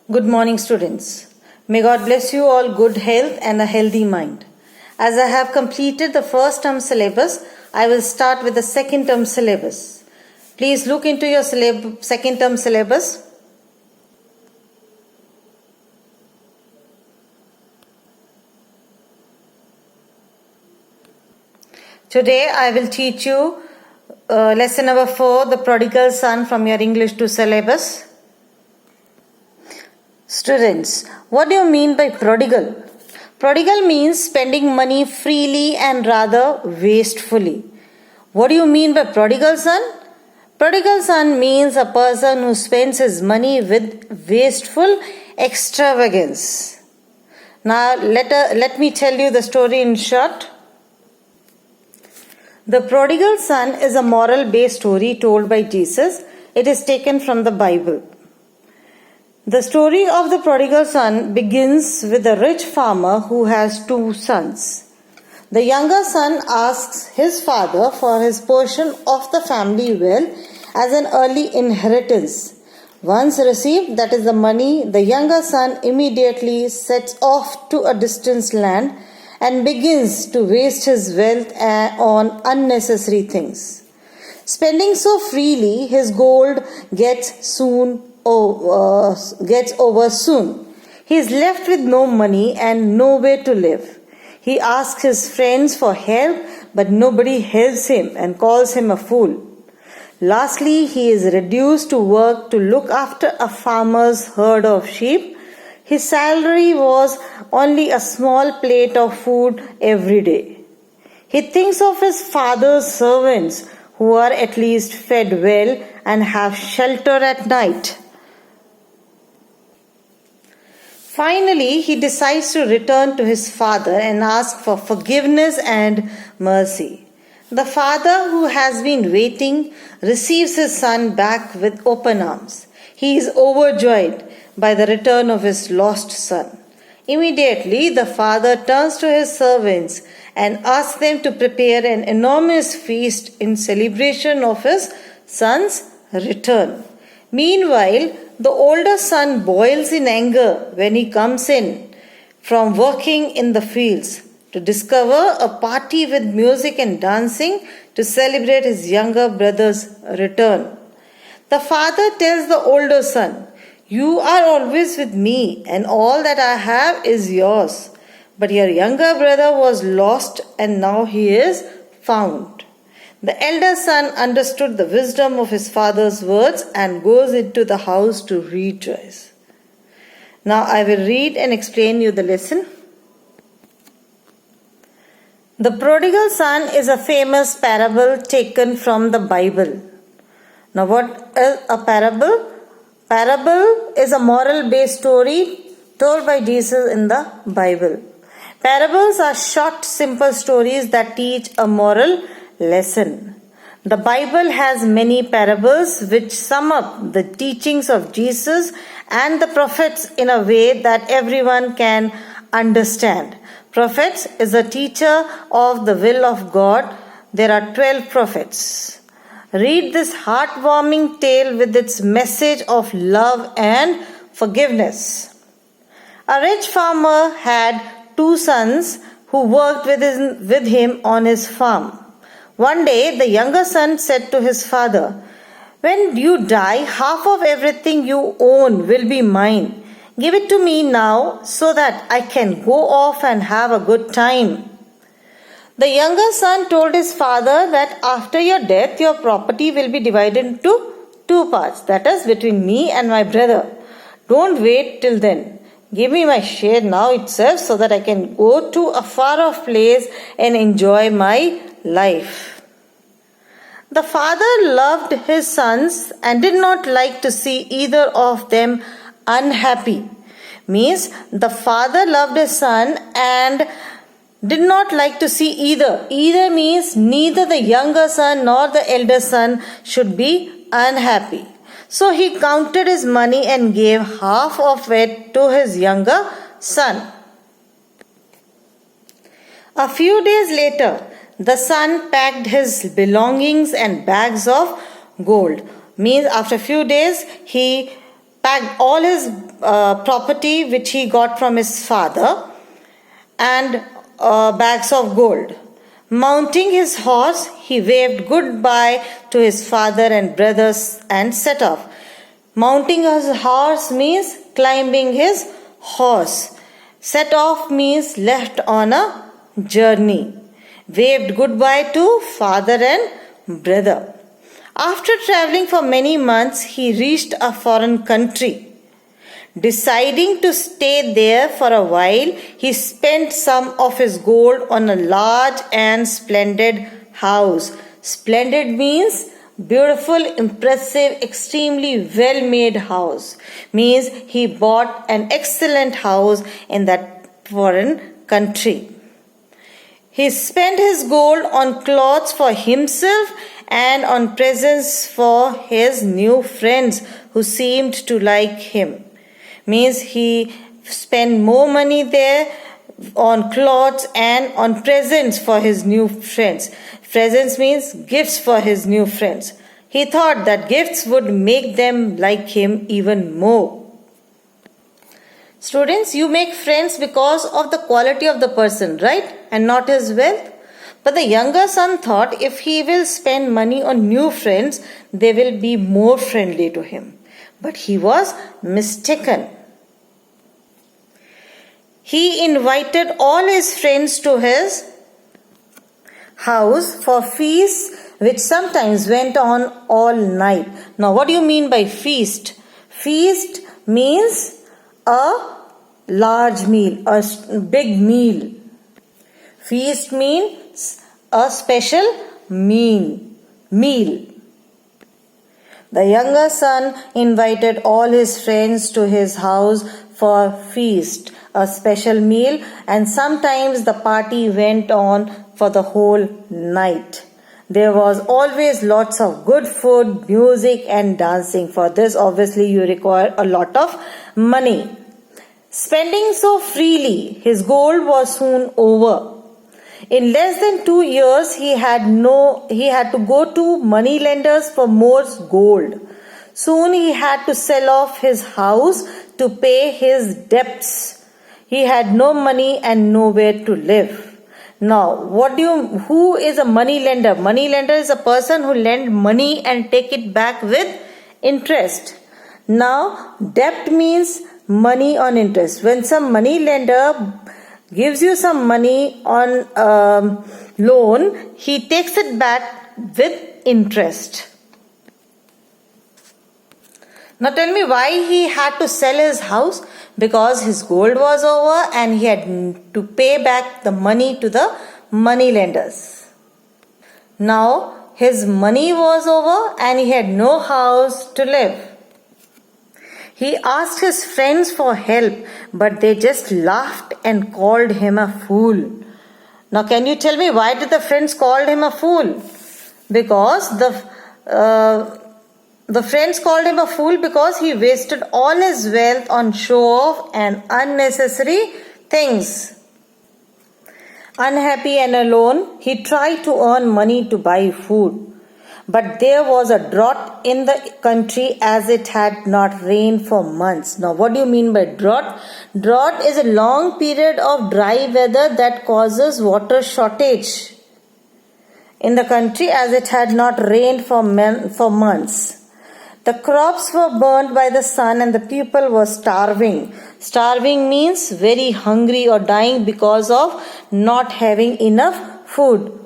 Good morning, students. May God bless you all good health and a healthy mind. As I have completed the first term syllabus, I will start with the second term syllabus. Please look into your second term syllabus. Today I will teach you lesson number 4, the prodigal son, from your English 2 syllabus. Students, what do you mean by prodigal? Prodigal means spending money freely and rather wastefully. What do you mean by prodigal son? Prodigal son means a person who spends his money with wasteful extravagance. Now let me tell you the story in short. The prodigal son is a moral-based story told by Jesus. It is taken from the Bible. The story of the prodigal son begins with a rich farmer who has 2 sons. The younger son asks his father for his portion of the family wealth as an early inheritance. Once received, that is the money, the younger son immediately sets off to a distant land and begins to waste his wealth on unnecessary things. Spending so freely, his gold gets over soon. He is left with no money and nowhere to live. He asks his friends for help, but nobody helps him and calls him a fool. Lastly, he is reduced to work to look after a farmer's herd of sheep. His salary was only a small plate of food every day. He thinks of his father's servants who are at least fed well and have shelter at night. Finally, he decides to return to his father and ask for forgiveness and mercy. The father, who has been waiting, receives his son back with open arms. He is overjoyed by the return of his lost son. Immediately, the father turns to his servants and asks them to prepare an enormous feast in celebration of his son's return. Meanwhile, the older son boils in anger when he comes in from working in the fields to discover a party with music and dancing to celebrate his younger brother's return. The father tells the older son, "You are always with me, and all that I have is yours. But your younger brother was lost, and now he is found." The elder son understood the wisdom of his father's words and goes into the house to rejoice. Now I will read and explain you the lesson. The prodigal son is a famous parable taken from the Bible. Now what is a parable? Parable is a moral-based story told by Jesus in the Bible. Parables are short, simple stories that teach a moral lesson. The Bible has many parables which sum up the teachings of Jesus and the prophets in a way that everyone can understand. Prophets is a teacher of the will of God. There are 12 prophets. Read this heartwarming tale with its message of love and forgiveness. A rich farmer had 2 sons who worked with him on his farm. One day, the younger son said to his father, "When you die, half of everything you own will be mine. Give it to me now so that I can go off and have a good time." The younger son told his father that after your death, your property will be divided into 2 parts, that is, between me and my brother. Don't wait till then. Give me my share now itself so that I can go to a far off place and enjoy my life. The father loved his sons and did not like to see either of them unhappy. Means the father loved his son and did not like to see either. Either means neither the younger son nor the elder son should be unhappy. So he counted his money and gave half of it to his younger son. A few days later, the son packed his belongings and bags of gold. Means after a few days, he packed all his property which he got from his father and bags of gold. Mounting his horse, he waved goodbye to his father and brothers and set off. Mounting his horse means climbing his horse. Set off means left on a journey. Waved goodbye to father and brother. After traveling for many months, he reached a foreign country. Deciding to stay there for a while, he spent some of his gold on a large and splendid house. Splendid means beautiful, impressive, extremely well made house. Means he bought an excellent house in that foreign country. He spent his gold on clothes for himself and on presents for his new friends who seemed to like him. Means he spent more money there on clothes and on presents for his new friends. Presents means gifts for his new friends. He thought that gifts would make them like him even more. Students, you make friends because of the quality of the person, right? And not his wealth. But the younger son thought if he will spend money on new friends, they will be more friendly to him. But he was mistaken. He invited all his friends to his house for feasts which sometimes went on all night. Now, what do you mean by feast? Feast means a large meal, a big meal. Feast means a special meal. The younger son invited all his friends to his house for feast, a special meal, and sometimes the party went on for the whole night. There was always lots of good food, music and dancing. For this, obviously, you require a lot of money. Spending so freely, his gold was soon over. In less than 2 years, he had to go to money lenders for more gold. Soon he had to sell off his house to pay his debts. He had no money and nowhere to live. Now, who is a money lender? Money lender is a person who lend money and take it back with interest. Now, debt means money on interest. When some money lender gives you some money on loan, he takes it back with interest. Now tell me why he had to sell his house? Because his gold was over and he had to pay back the money to the money lenders. Now his money was over and he had no house to live. He asked his friends for help, but they just laughed and called him a fool. Now can you tell me why did the friends call him a fool? Because the friends called him a fool because he wasted all his wealth on show-off and unnecessary things. Unhappy and alone, he tried to earn money to buy food. But there was a drought in the country as it had not rained for months. Now, what do you mean by drought? Drought is a long period of dry weather that causes water shortage in the country as it had not rained for months. The crops were burned by the sun and the people were starving. Starving means very hungry or dying because of not having enough food.